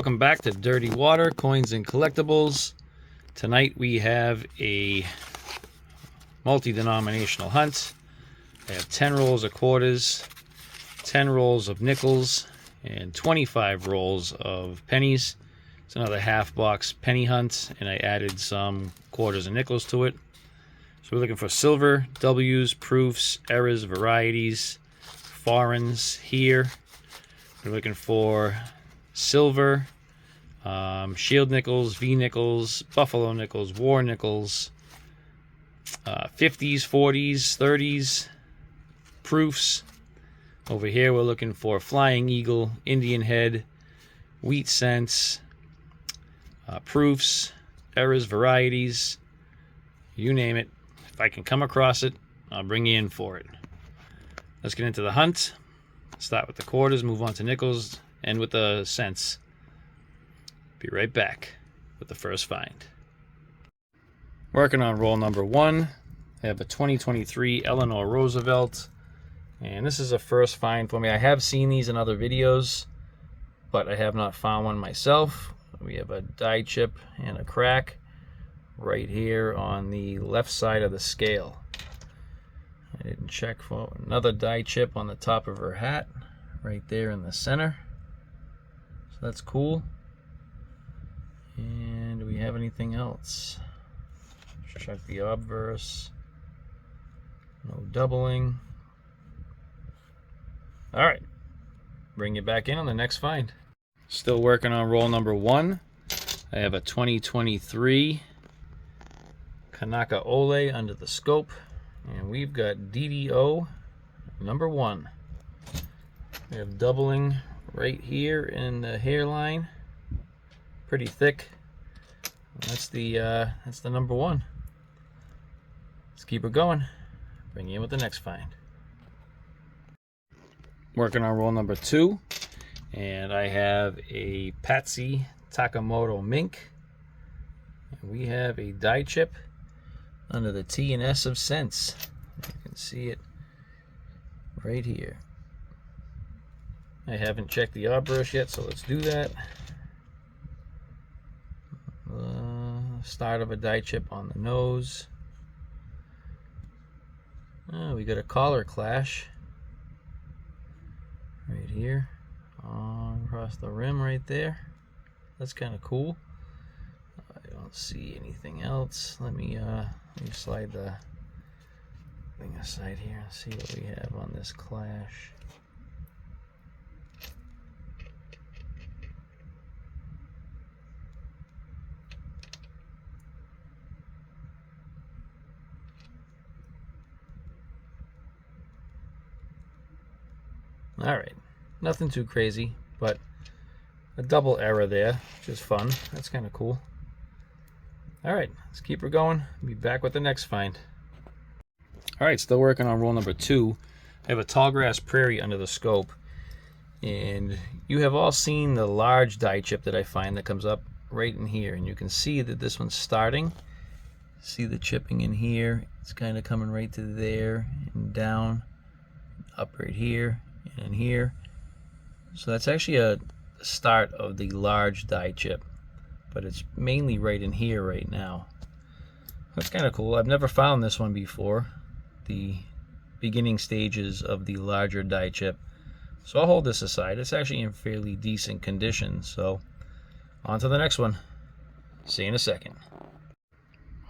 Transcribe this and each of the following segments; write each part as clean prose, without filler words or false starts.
Welcome back to Dirty Water, Coins and Collectibles. Tonight we have a multi-denominational hunt. I have 10 rolls of quarters, 10 rolls of nickels, and 25 rolls of pennies. It's another half box penny hunt, and I added some quarters and nickels to it. So we're looking for silver, W's, proofs, errors, varieties, foreigns here. We're looking for silver, shield nickels, V nickels, buffalo nickels, war nickels, 50s, 40s, 30s, proofs. Over here we're looking for flying eagle, Indian head, wheat cents, proofs, errors, varieties, you name it. If I can come across it, I'll bring you in for it. Let's get into the hunt. Start with the quarters, move on to nickels, end with the cents. Be right back with the first find. Working on roll number 1. I have a 2023 Eleanor Roosevelt, and this is a first find for me. I have seen these in other videos, but I have not found one myself. We have a die chip and a crack right here on the left side of the scale. I didn't check for another die chip on the top of her hat right there in the center, so that's cool. And do we have anything else? Check the obverse. No doubling. All right, bring you back in on the next find. Still working on roll number 1. I have a 2023 Kanaka Ole under the scope, and we've got DDO number 1. We have doubling right here in the hairline, pretty thick. That's the number 1. Let's keep it going. Bring you in with the next find. Working on roll number 2, and I have a Patsy Takamoto Mink, and we have a die chip under the T and S of cents. You can see it right here. I haven't checked the obverse yet, so let's do that. Start of a die chip on the nose. We got a collar clash right here across the rim right there. That's kind of cool. I don't see anything else. Let me slide the thing aside here and see what we have on this clash. Alright, nothing too crazy, but a double error there, which is fun. That's kind of cool. Alright, let's keep her going. Be back with the next find. Alright, still working on roll number 2. I have a Tallgrass Prairie under the scope, and you have all seen the large die chip that I find that comes up right in here, and you can see that this one's starting. See the chipping in here? It's kind of coming right to there and down, up right here and in here. So that's actually a start of the large die chip, but it's mainly right in here right now. That's kind of cool. I've never found this one before, the beginning stages of the larger die chip. So I'll hold this aside. It's actually in fairly decent condition. So on to the next one. See you in a second.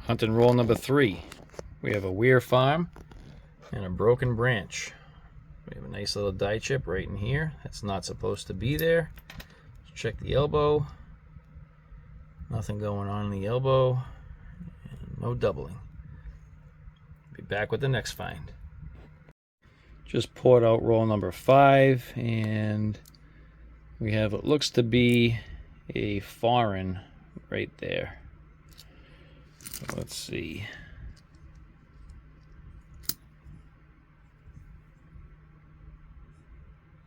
Hunting roll number 3. We have a Weir Farm and a Broken Branch. We have a nice little die chip right in here. That's not supposed to be there. Check the elbow. Nothing going on in the elbow. And no doubling. Be back with the next find. Just poured out roll number 5, and we have what looks to be a foreign right there. Let's see.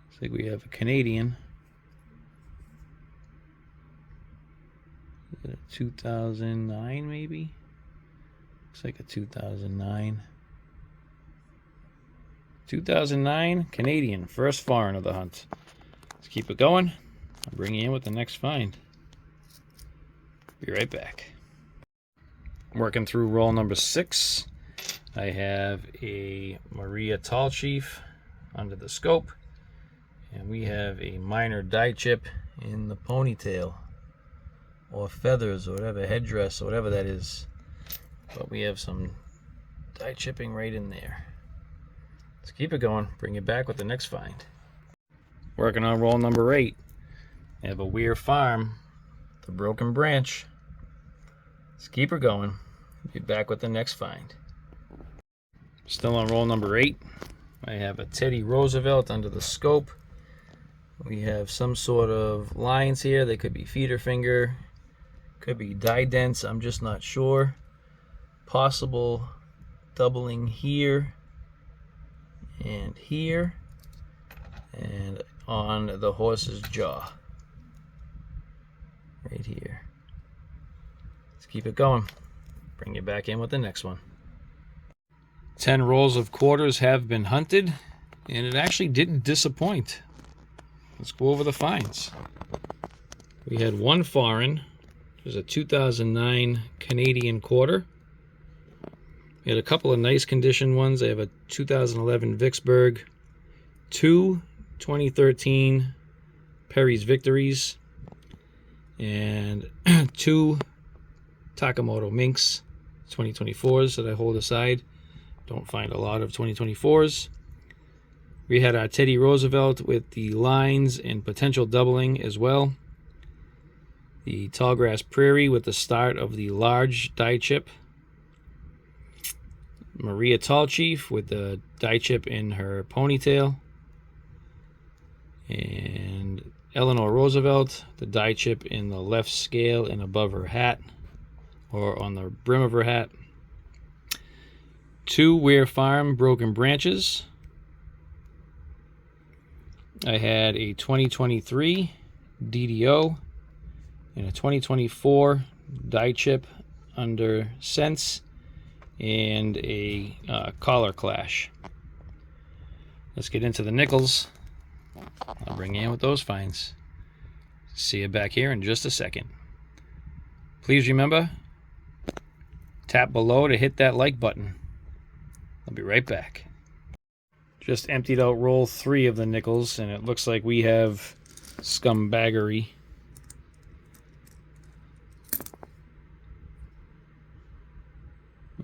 Looks like we have a Canadian. Is it a 2009 maybe? Looks like a 2009. 2009 Canadian, first foreign of the hunt. Let's keep it going. I'll bring you in with the next find. Be right back. Working through roll number 6. I have a Maria Tall Chief under the scope, and we have a minor die chip in the ponytail, or feathers, or whatever, headdress, or whatever that is. But we have some die chipping right in there. Let's keep it going. Bring it back with the next find. Working on roll number 8. I have a Weir Farm, the broken branch. Let's keep her going. Be back with the next find. Still on roll number 8. I have a Teddy Roosevelt under the scope. We have some sort of lines here. They could be feeder finger, could be die dents, I'm just not sure. Possible doubling here and here, and on the horse's jaw right here. Let's keep it going. Bring you back in with the next one. 10 rolls of quarters have been hunted, and it actually didn't disappoint. Let's go over the finds. We had one foreign. There's a 2009 Canadian quarter. We had a couple of nice condition ones. I have a 2011 Vicksburg, 2 2013 Perry's Victories, and 2 Takamoto Minks 2024s that I hold aside. Don't find a lot of 2024s. We had our Teddy Roosevelt with the lines and potential doubling as well. The Tallgrass Prairie with the start of the large die chip. Maria Tall Chief with the die chip in her ponytail. And Eleanor Roosevelt, the die chip in the left scale and above her hat, or on the brim of her hat. 2 Weir Farm broken branches. I had a 2023 DDO and a 2024 die chip under Sense, and a collar clash. Let's get into the nickels. I'll bring you in with those finds. See you back here in just a second. Please remember, tap below to hit that like button. I'll be right back. Just emptied out roll 3 of the nickels, and it looks like we have scumbaggery.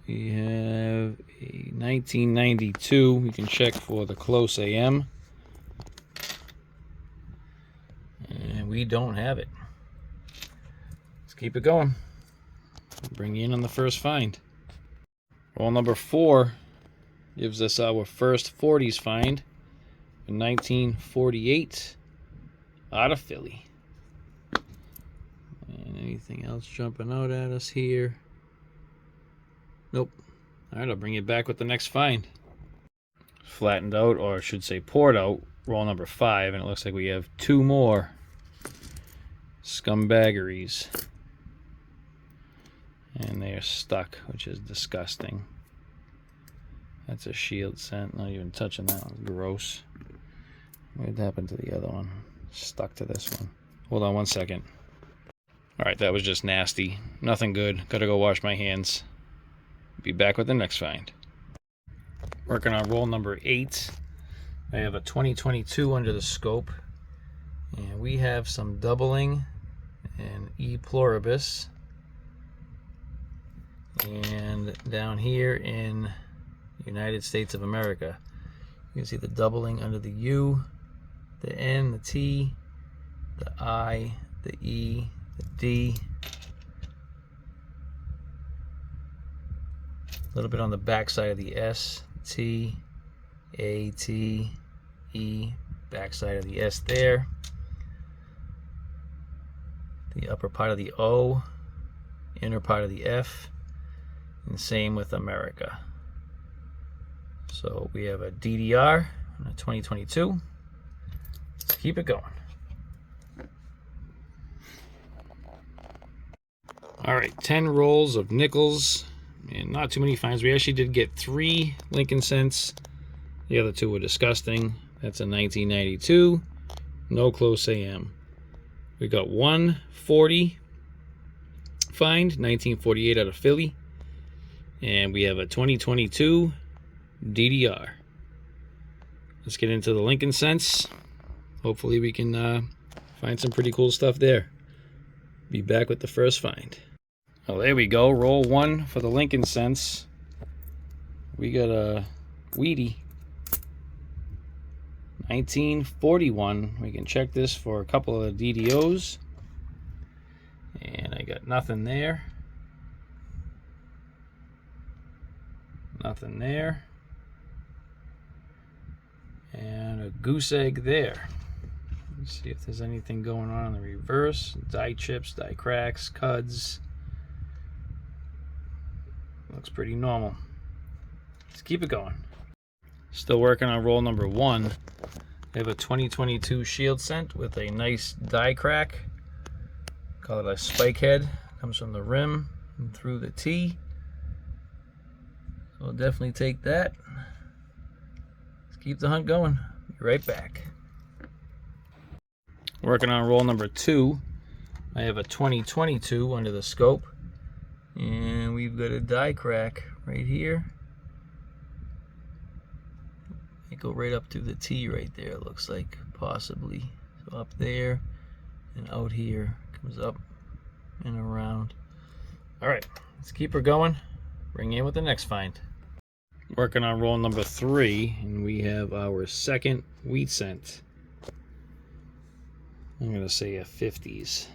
We have a 1992. We can check for the close AM. And we don't have it. Let's keep it going. Bring you in on the first find. Roll number 4 gives us our first 40s find in 1948 out of Philly. And anything else jumping out at us here? Nope. All right, I'll bring you back with the next find. Flattened out, or I should say poured out, roll number 5, and it looks like we have 2 more scumbaggeries. And they are stuck, which is disgusting. That's a shield scent. Not even touching that one. Gross. What happened to the other one? Stuck to this one. Hold on one second. Alright, that was just nasty. Nothing good. Gotta go wash my hands. Be back with the next find. Working on roll number 8. I have a 2022 under the scope. And we have some doubling and E pluribus. And down here in United States of America, you can see the doubling under the U, the N, the T, the I, the E, the D. A little bit on the back side of the S, T, A, T, E, back side of the S there. The upper part of the O, inner part of the F, and same with America. So we have a DDR and a 2022. Let's keep it going. All right, 10 rolls of nickels and not too many finds. We actually did get 3 Lincoln cents. The other 2 were disgusting. That's a 1992, no close AM. We got 140 find, 1948 out of Philly. And we have a 2022 DDR. Let's get into the Lincoln Cents. Hopefully we can find some pretty cool stuff there. Be back with the first find. Oh, there we go. Roll 1 for the Lincoln Cents. We got a Wheatie. 1941. We can check this for a couple of DDOs. And I got nothing there. Nothing there. And a goose egg there. Let's see if there's anything going on in the reverse. Die chips, die cracks, cuds. Looks pretty normal. Let's keep it going. Still working on roll number 1. I have a 2022 Shield Cent with a nice die crack. Call it a spike head. Comes from the rim and through the T. So I'll definitely take that. Let's keep the hunt going. Be right back. Working on roll number 2. I have a 2022 under the scope. And we've got a die crack right here. It go right up to the T right there, it looks like, possibly. So up there and out here, comes up and around. Alright, let's keep her going. Bring in with the next find. Working on roll number 3, and we have our second wheat cent. I'm going to say a 50s.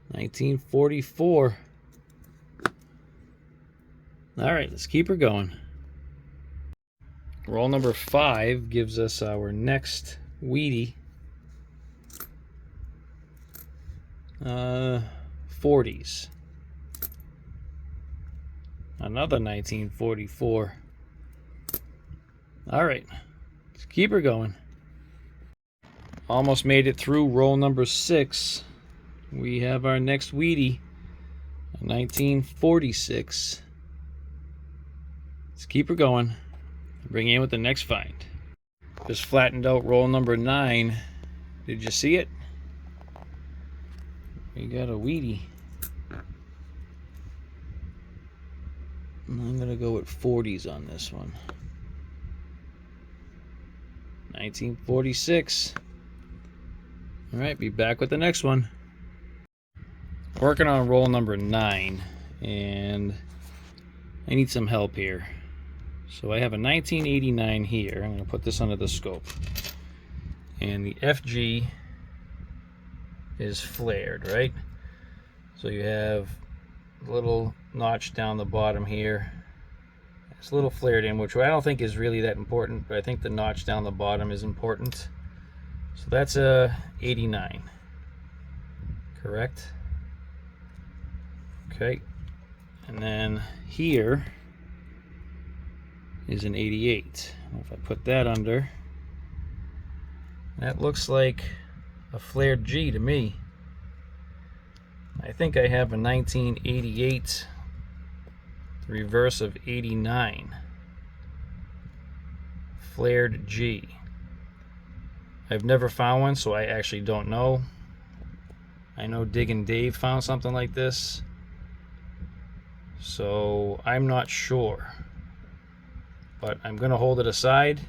1944. Alright, let's keep her going. Roll number 5 gives us our next Wheatie. 40s. Another 1944. Alright, let's keep her going. Almost made it through roll number 6. We have our next Wheatie. 1946. Let's keep her going. Bring in with the next find. Just flattened out roll number 9. Did you see it? We got a Wheatie. I'm gonna go with 40s on this one. 1946. Alright, be back with the next one. Working on roll number 9, and I need some help here. So I have a 1989 here. I'm going to put this under the scope. And the FG is flared, right? So you have a little notch down the bottom here. It's a little flared in, which I don't think is really that important, but I think the notch down the bottom is important. So that's a 89. Correct? Okay. And then here is an 88. If I put that under, that looks like a flared G to me. I think I have a 1988, the reverse of 89. Flared G. I've never found one, so I actually don't know. I know Diggin' Dave found something like this, so I'm not sure. But I'm going to hold it aside.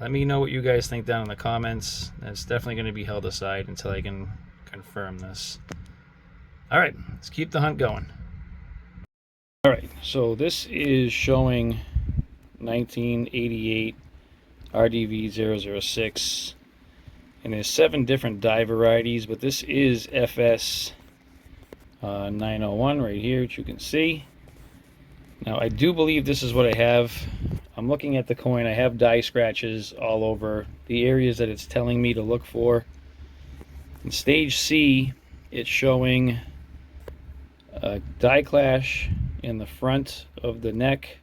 Let me know what you guys think down in the comments. It's definitely going to be held aside until I can confirm this. Alright, let's keep the hunt going. Alright, so this is showing 1988 RDV 006. And there's 7 different die varieties, but this is FS 901 right here, which you can see. Now, I do believe this is what I have. I'm looking at the coin. I have die scratches all over the areas that it's telling me to look for. In stage C, it's showing a die clash in the front of the neck,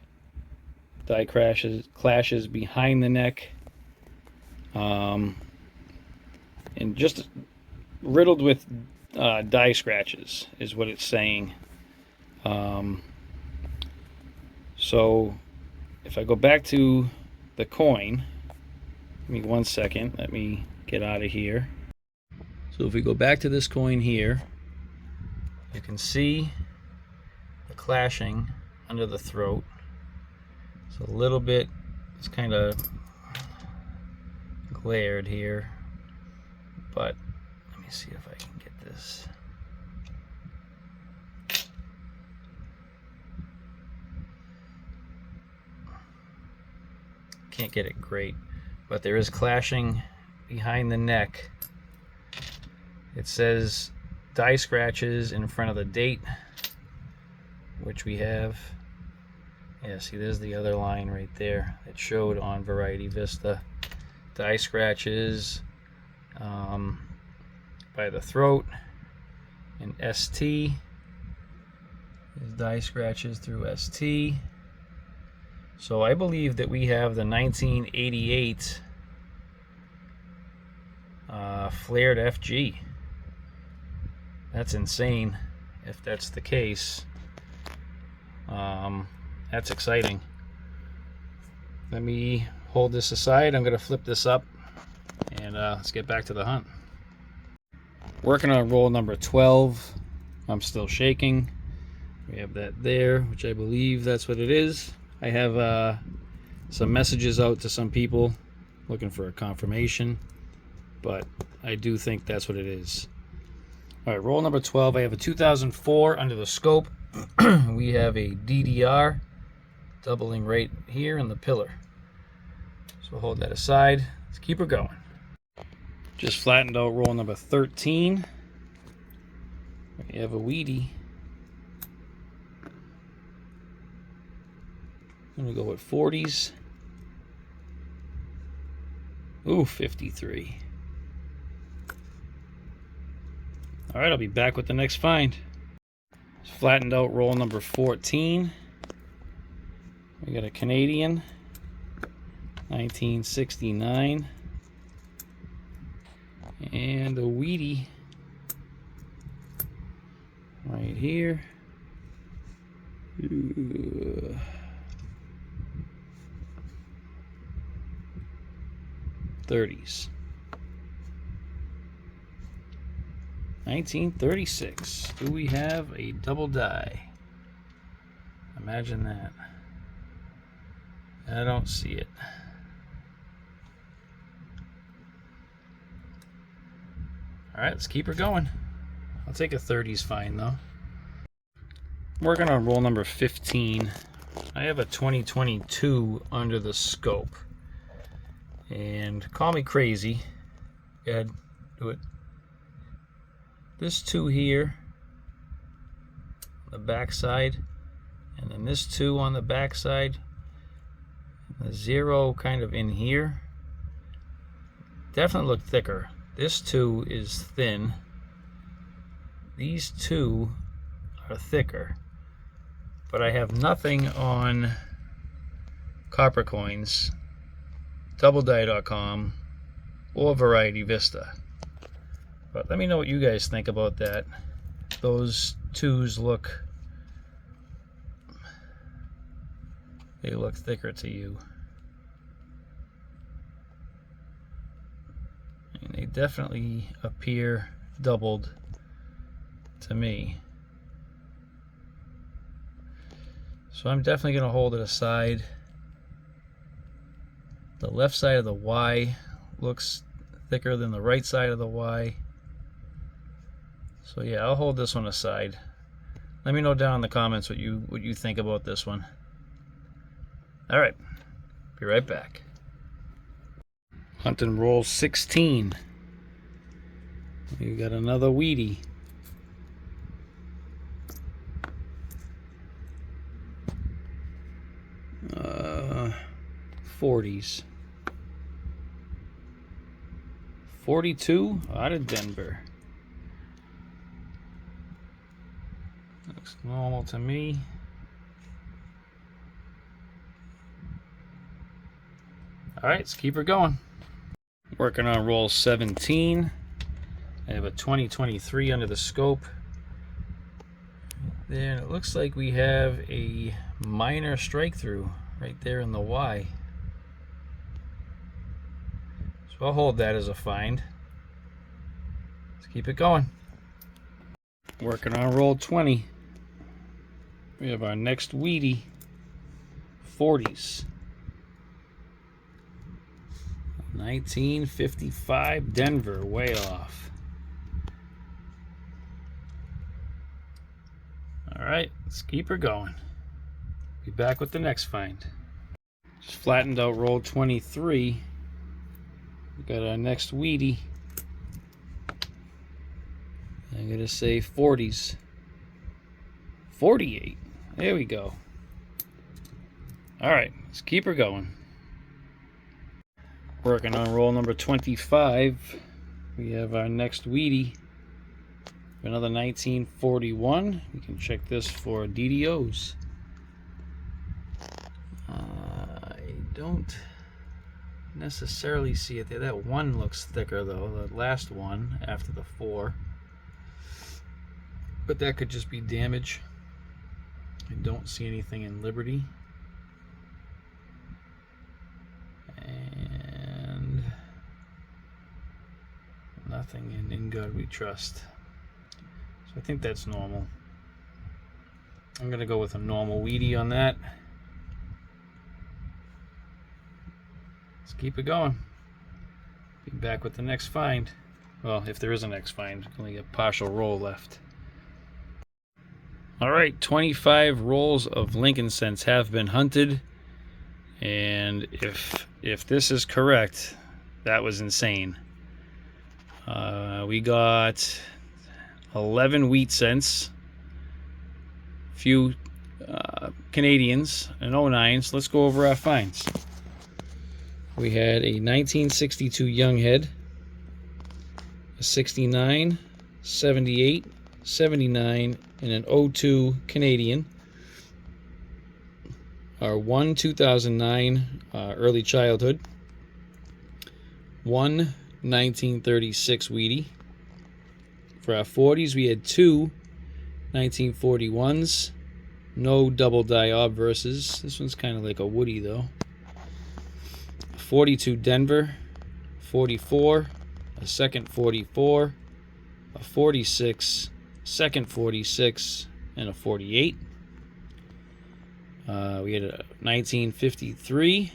die clashes behind the neck, and just riddled with die scratches is what it's saying. So if I go back to the coin, give me 1 second, let me get out of here. So if we go back to this coin here, you can see the clashing under the throat. It's a little bit, it's kind of glared here, but let me see if I can get this. Can't get it great, but there is clashing behind the neck. It says die scratches in front of the date, which we have. Yeah, see, there's the other line right there that showed on Variety Vista. Die scratches by the throat, and ST is die scratches through ST. So I believe that we have the 1988 flared FG. That's insane if that's the case. That's exciting. Let me hold this aside. I'm going to flip this up and let's get back to the hunt. Working on roll number 12. I'm still shaking. We have that there, which I believe that's what it is. I have some messages out to some people looking for a confirmation, but I do think that's what it is. All right, roll number 12. I have a 2004 under the scope. We have a DDR doubling right here in the pillar. So hold that aside. Let's keep her going. Just flattened out roll number 13. We have a Wheatie. I'm gonna go with 40s. Ooh, 53. All right, I'll be back with the next find. Just flattened out roll number 14. We got a Canadian, 1969, and a Wheatie right here. Ooh. 30s. 1936. Do we have a double die? Imagine that. I don't see it. Alright, let's keep her going. I'll take a 30s fine though. I'm working on roll number 15. I have a 2022 under the scope. And call me crazy. Go ahead, do it. This 2 here, the back side, and then this 2 on the back side, the 0 kind of in here. Definitely look thicker. This 2 is thin. These 2 are thicker. But I have nothing on Copper Coins, DoubleDie.com, or Variety Vista. But let me know what you guys think about that. Those 2s look, they look thicker to you. And they definitely appear doubled to me. So I'm definitely going to hold it aside. The left side of the Y looks thicker than the right side of the Y. So yeah, I'll hold this one aside. Let me know down in the comments what you think about this one. All right, be right back. Hunting roll 16. We got another Wheatie. Uh, 40s. 42 out of Denver. Looks normal to me. All right, let's keep her going. Working on roll 17. I have a 2023 under the scope. Then it looks like we have a minor strike through right there in the Y. So So I'll hold that as a find. Let's keep it going. Working on roll 20. We have our next Wheatie. 40s. 1955 Denver, way off. Alright, let's keep her going. Be back with the next find. Just flattened out roll 23. We got our next Wheatie. I'm gonna say 40s. 48. There we go. Alright, let's keep her going. Working on roll number 25. We have our next Wheatie. Another 1941. We can check this for DDOs. I don't necessarily see it there. That one looks thicker though, the last one after the 4. But that could just be damage. I don't see anything in Liberty. And nothing in God We Trust. So I think that's normal. I'm going to go with a normal Wheatie on that. Let's keep it going. Be back with the next find. Well, if there is a next find, only a partial roll left. Alright, 25 rolls of Lincoln Cents have been hunted. And if this is correct, that was insane. We got 11 wheat cents, few Canadians, and 09s. Let's go over our finds. We had a 1962 Young Head, a 69, 78, 79, and an 02 Canadian. Our 2009 Early Childhood, 1936 Wheatie. For our 40s, we had 1941s, no double die obverses. This one's kind of like a Woody though. 42 Denver, 44, a second 44, a 46, second 46, and a 48. We had a 1953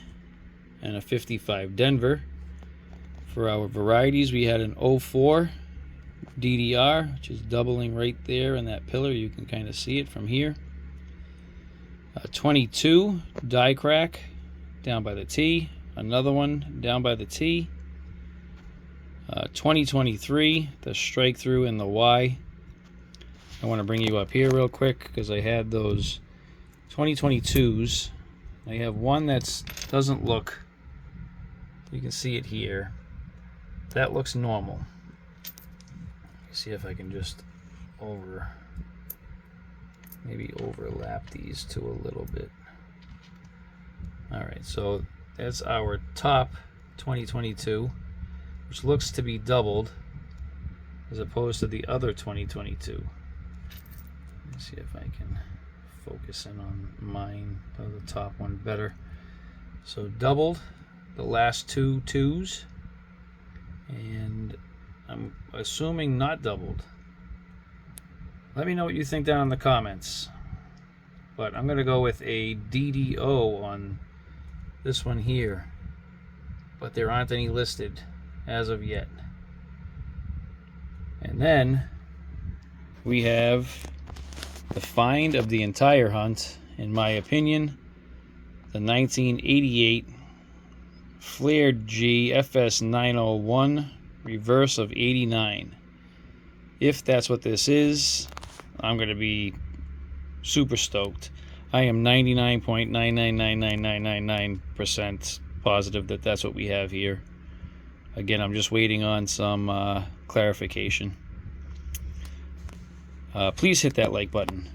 and a 55 Denver. For our varieties, we had an 04 DDR, which is doubling right there in that pillar. You can kind of see it from here. 22 die crack down by the T. Another one down by the T. 2023, the strike through in the Y. I want to bring you up here real quick because I had those 2022s. I have one that doesn't look, you can see it here. That looks normal. See if I can just maybe overlap these two a little bit. Alright, so that's our top 2022, which looks to be doubled as opposed to the other 2022. Let's see if I can focus in on mine, the top one better. So doubled the last two twos, and I'm assuming not doubled. Let me know what you think down in the comments. But I'm going to go with a DDO on this one here. But there aren't any listed as of yet. And then we have the find of the entire hunt, in my opinion, the 1988 Flared G FS 901 reverse of 89. If that's what this is, I'm going to be super stoked. I am 99.999999% positive that that's what we have here. Again, I'm just waiting on some clarification. Please hit that like button.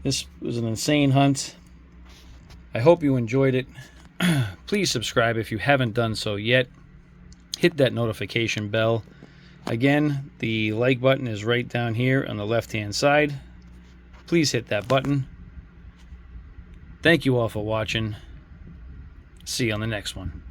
This was an insane hunt. I hope you enjoyed it. Please subscribe if you haven't done so yet. Hit that notification bell. Again, the like button is right down here on the left hand side. Please hit that button. Thank you all for watching. See you on the next one.